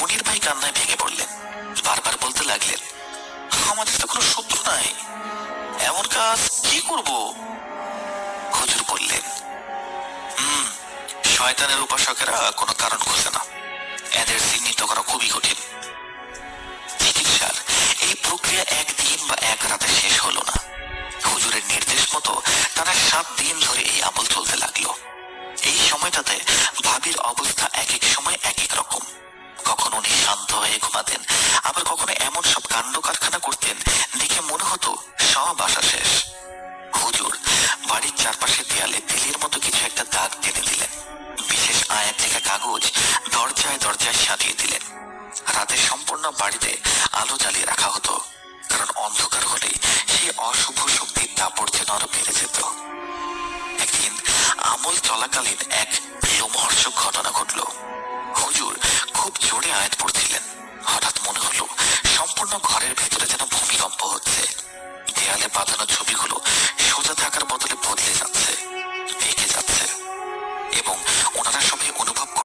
মনির ভাই কান্নায় ভেঙে পড়লেন। বারবার বলতে লাগলেন, আমাদের তো কোনো শত্রু নাই, এমন কাজ কি করব? হুজুর বললেন, শয়তানের উপাসকেরা কোনো কারণ খোঁজে না, এদের চিহ্নিত করা খুবই কঠিন। চিকিৎসার এই প্রক্রিয়া একদিন বা এক রাতে শেষ হলো না। হুজুরের নির্দেশ মতো তারা 7 দিন ধরে এই আমল চলতে লাগলো। এই সময়টাতে ভাবির অবস্থা এক এক সময় এক এক রকম। কখনো উনি শান্ত হয়ে ঘুমাতেন, আবার কখনো এমন সব কাণ্ড কারখানা করতেন দেখে মনে হতো সব আশা শেষ। হুজুর বাড়ির চারপাশে দেয়ালে তিলের মতো কিছু একটা দাগ টেনে দিলেন। বিশেষ আয়াত লেখা কাগজ দরজায় দরজায় সাজিয়ে দিলেন। রাতে সম্পূর্ণ বাড়িতে আলো জ্বালিয়ে রাখা হতো, কারণ অন্ধকার হলে সেই অশুভ শক্তির দাপট যেন আরো বেড়ে যেত। একদিন আমল চলাকালীন এক লোমহর্ষক ঘটনা ঘটল। হুজুর খুব জোরে আয়াত পড়ছিলেন। হঠাৎ মনে হলো সম্পূর্ণ ঘরের ভেতরে যেন ভূমিকম্প হচ্ছে। দেয়ালে বাঁধানো ছবিগুলো সোজা থাকার বদলে বদলে যাচ্ছে।